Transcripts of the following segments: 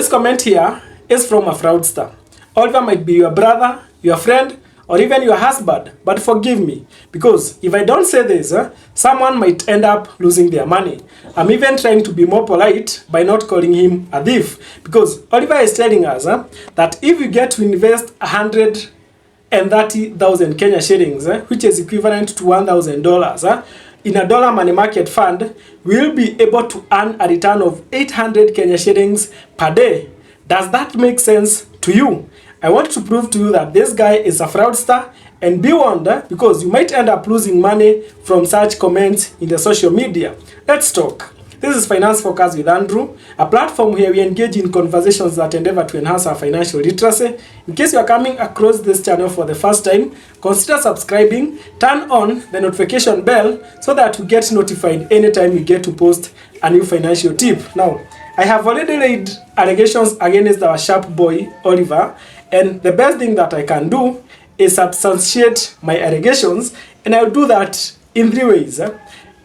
This comment here is from a fraudster. Oliver might be your brother, your friend, or even your husband, but forgive me, because if I don't say this, someone might end up losing their money. I'm even trying to be more polite by not calling him a thief, because Oliver is telling us that if you get to invest 130,000 Kenya shillings, which is equivalent to $1,000, in a dollar money market fund, we'll be able to earn a return of 800 Kenya shillings per day. Does that make sense to you? I want to prove to you that this guy is a fraudster, and be warned, because you might end up losing money from such comments in the social media. Let's talk. This is Finance Focus with Andrew, a platform where we engage in conversations that endeavor to enhance our financial literacy. In case you are coming across this channel for the first time, consider subscribing, turn on the notification bell so that you get notified anytime you get to post a new financial tip. Now, I have already laid allegations against our sharp boy, Oliver, and the best thing that I can do is substantiate my allegations, and I'll do that in 3 ways.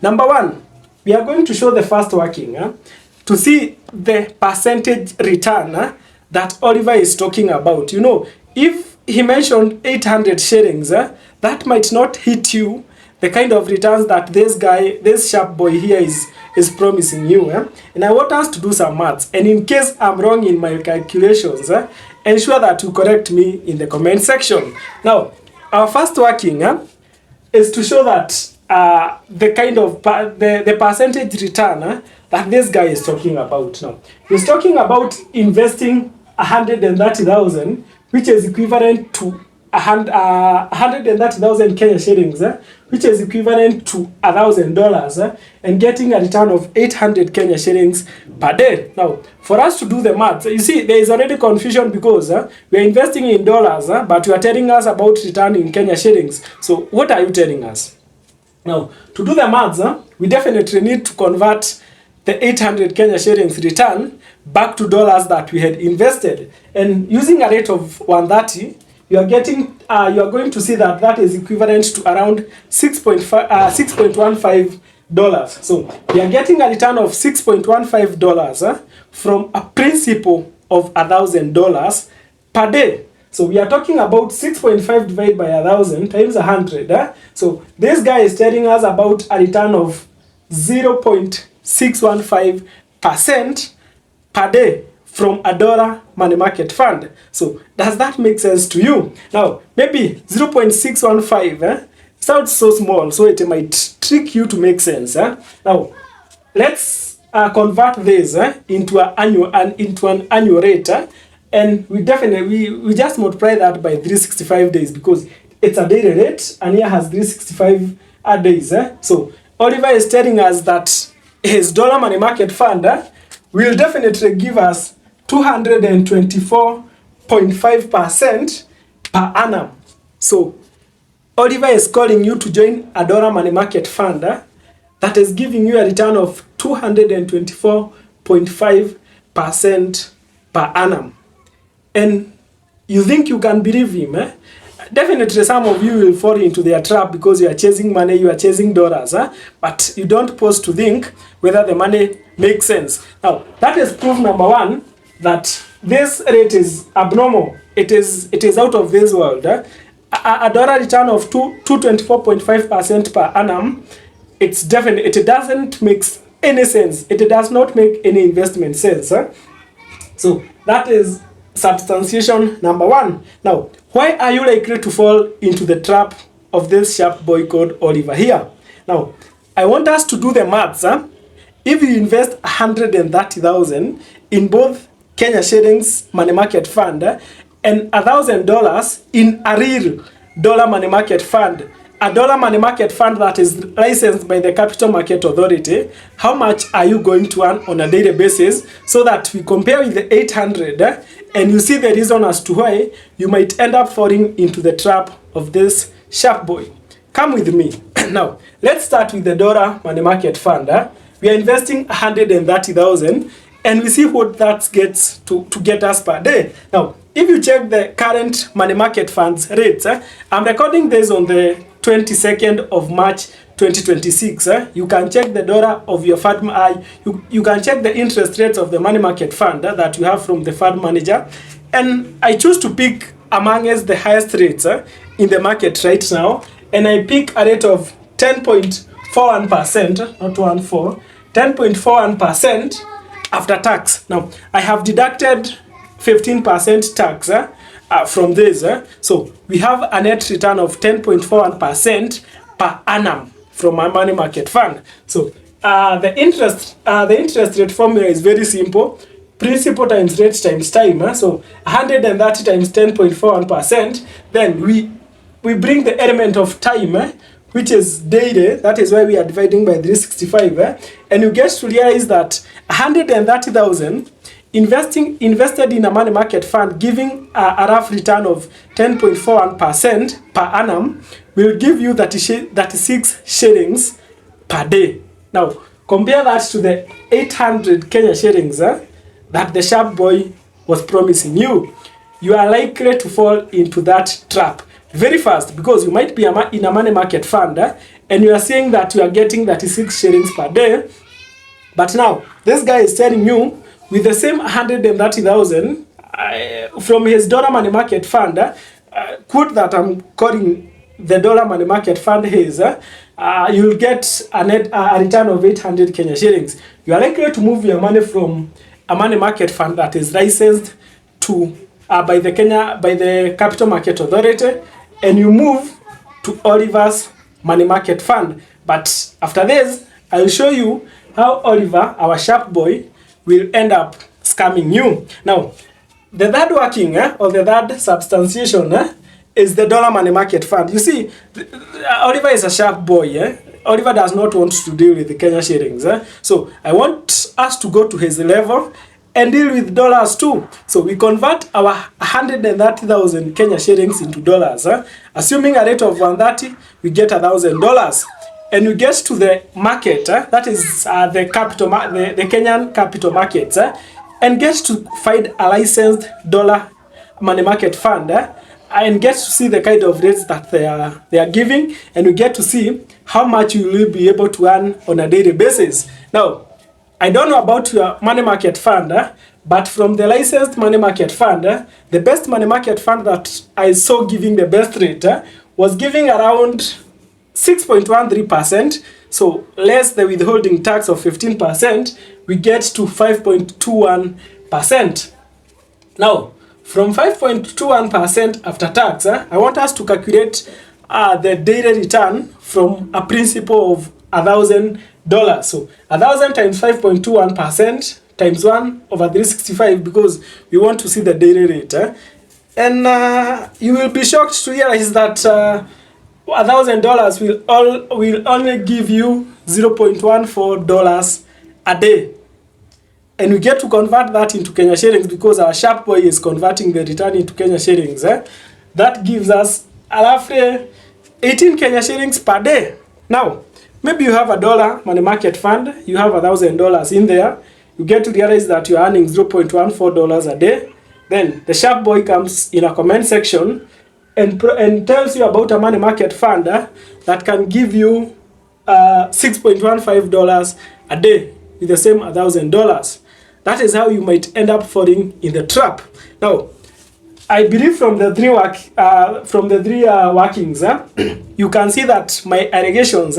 Number one, we are going to show the first working to see the percentage return that Oliver is talking about. You know, if he mentioned 800 shillings, that might not hit you the kind of returns that this guy, this sharp boy here is promising you. And I want us to do some maths. And in case I'm wrong in my calculations, ensure that you correct me in the comment section. Now, our first working is to show that the kind of the percentage return that this guy is talking about. Now, he's talking about investing 130,000, which is equivalent to 130,000 Kenya shillings, which is equivalent to $1,000, and getting a return of 800 Kenya shillings per day. Now, for us to do the math, you see, there is already confusion because we are investing in dollars, but you are telling us about return in Kenya shillings. So, what are you telling us? Now, to do the maths, we definitely need to convert the 800 Kenya shillings return back to dollars that we had invested. And using a rate of 130, you are going to see that that is equivalent to around $6.15. So we are getting a return of $6.15 from a principal of $1,000 per day. So we are talking about 6.5 divided by 1,000 times 100. So this guy is telling us about a return of 0.615% per day from a dollar money market fund. So does that make sense to you? Now, maybe 0.615 sounds so small, so it might trick you to make sense. Now, let's convert this into an annual rate, and we just multiply that by 365 days because it's a daily rate, and here has 365 days. So Oliver is telling us that his dollar money market fund will definitely give us 224.5% per annum. So Oliver is calling you to join a dollar money market fund that is giving you a return of 224.5% per annum. And you think you can believe him? Definitely some of you will fall into their trap because you are chasing money, you are chasing dollars, but you don't pause to think whether the money makes sense. Now, that is proof number one that this rate is abnormal. It is out of this world. A dollar return of 224.5% per annum, it doesn't make any sense. It does not make any investment sense. So that is substantiation number one. Now, why are you likely to fall into the trap of this sharp boy called Oliver here? Now, I want us to do the maths. If you invest 130,000 in both Kenya shillings money market fund and $1,000 in a real dollar money market fund, a dollar money market fund that is licensed by the Capital Market Authority, how much are you going to earn on a daily basis so that we compare with the 800 and you see the reason as to why you might end up falling into the trap of this sharp boy. Come with me. Now, let's start with the dollar money market fund. We are investing 130,000 and we see what that gets to get us per day. Now, if you check the current money market funds rates, I'm recording this on the 22nd of March 2026. You can check the dollar of your fund. You can check the interest rates of the money market fund that you have from the fund manager. And I choose to pick amongst the highest rates in the market right now. And I pick a rate of 10.41%, not 14, 10.41% after tax. Now, I have deducted 15% tax from this. So we have a net return of 10.41% per annum from my money market fund. So the interest rate formula is very simple. Principal times rate times time. So 130 times 10.41%. Then we bring the element of time, which is daily. That is why we are dividing by 365. And you get to realize that 130,000 invested in a money market fund giving a rough return of 10.41% per annum will give you 36 shillings per day. Now, compare that to the 800 Kenya shillings that the sharp boy was promising you. You are likely to fall into that trap very fast, because you might be in a money market fund and you are saying that you are getting 36 shillings per day. But now, this guy is telling you with the same 130,000 from his dollar money market fund, quote that I'm calling the dollar money market fund his, you'll get a return of 800 Kenya shillings. You are likely to move your money from a money market fund that is licensed to by the Capital Market Authority, and you move to Oliver's money market fund. But after this, I'll show you how Oliver, our sharp boy, will end up scamming you. Now, the third working or the third substantiation is the dollar money market fund. You see, Oliver is a sharp boy. Oliver does not want to deal with the Kenya shillings. So I want us to go to his level and deal with dollars too. So we convert our 130,000 Kenya shillings into dollars. Assuming a rate of 130, we get $1,000. And you get to the market, that is the Kenyan capital markets, and get to find a licensed dollar money market fund, and get to see the kind of rates that they are giving, and you get to see how much you will be able to earn on a daily basis. Now, I don't know about your money market fund, but from the licensed money market fund, the best money market fund that I saw giving the best rate was giving around 6.13%, so less the withholding tax of 15%, we get to 5.21%. Now, from 5.21% after tax, I want us to calculate the daily return from a principal of $1,000. So 1,000 times 5.21% times 1 over 365, because we want to see the daily rate. And you will be shocked to realize that $1,000 will only give you $0.14 a day. And we get to convert that into Kenya shillings, because our sharp boy is converting the return into Kenya shillings. That gives us roughly 18 Kenya shillings per day. Now, maybe you have a dollar money market fund, you have $1,000 in there, you get to realize that you're earning $0.14 a day. Then the sharp boy comes in a comment section and tells you about a money market fund that can give you $6.15 a day with the same $1,000. That is how you might end up falling in the trap. Now, I believe from the three workings, you can see that my allegations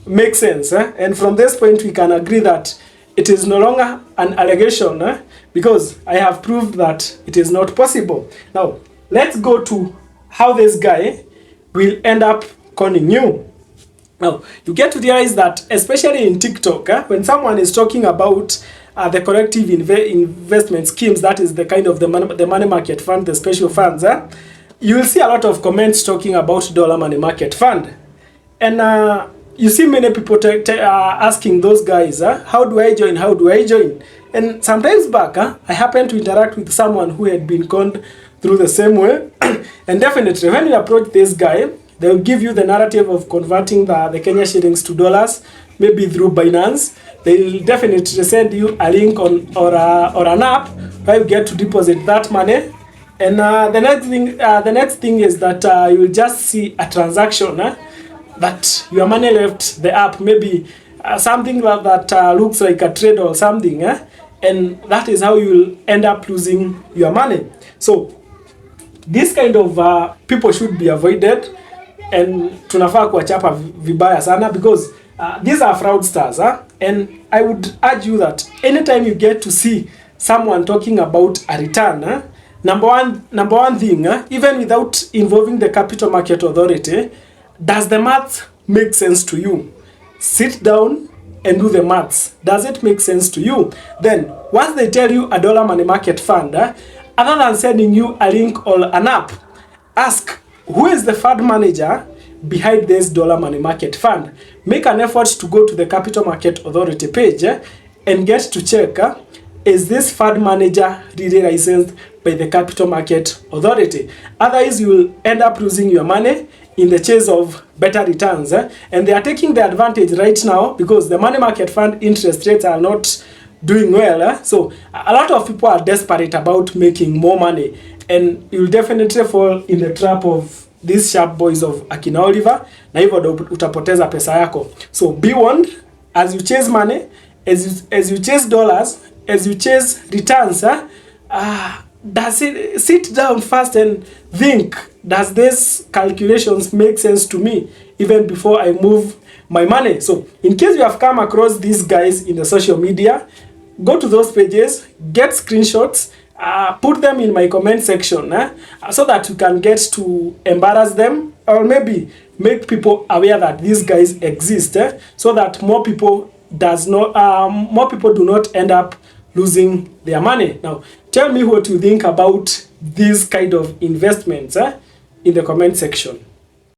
make sense. And from this point, we can agree that it is no longer an allegation because I have proved that it is not possible. Now, let's go to how this guy will end up conning you. Now, you get to realize that, especially in TikTok, when someone is talking about the collective investment schemes, that is the kind of the money market fund, the special funds, you will see a lot of comments talking about dollar money market fund. And you see many people asking those guys, how do I join? How do I join? And sometimes back, I happened to interact with someone who had been conned through the same way. And definitely, when you approach this guy, they'll give you the narrative of converting the Kenya shillings to dollars, maybe through Binance. They'll definitely send you a link or an app where you get to deposit that money. And the next thing is that you will just see a transaction that your money left the app, maybe something that looks like a trade or something, and that is how you will end up losing your money. So this kind of people should be avoided, and tunafaa kuwachapa vibaya sana, because these are fraudsters, and I would urge you that anytime you get to see someone talking about a return, number one thing, even without involving the Capital Market Authority, does the math make sense to you? Sit down and do the maths. Does it make sense to you? Then once they tell you a dollar money market fund, other than sending you a link or an app, ask who is the fund manager behind this dollar money market fund. Make an effort to go to the Capital Market Authority page and get to check, is this fund manager really licensed by the Capital Market Authority? Otherwise, you will end up losing your money in the chase of better returns. And they are taking the advantage right now because the money market fund interest rates are not doing well. So a lot of people are desperate about making more money, and you'll definitely fall in the trap of these sharp boys of Akina Oliver, na hivyo utapoteza pesa yako. So be warned, as you chase money, as you chase dollars, as you chase returns, does it sit down first and think, does this calculations make sense to me even before I move my money? So in case you have come across these guys in the social media, go to those pages, get screenshots, put them in my comment section, so that you can get to embarrass them, or maybe make people aware that these guys exist, so that more people do not end up losing their money. Now, tell me what you think about these kind of investments in the comment section.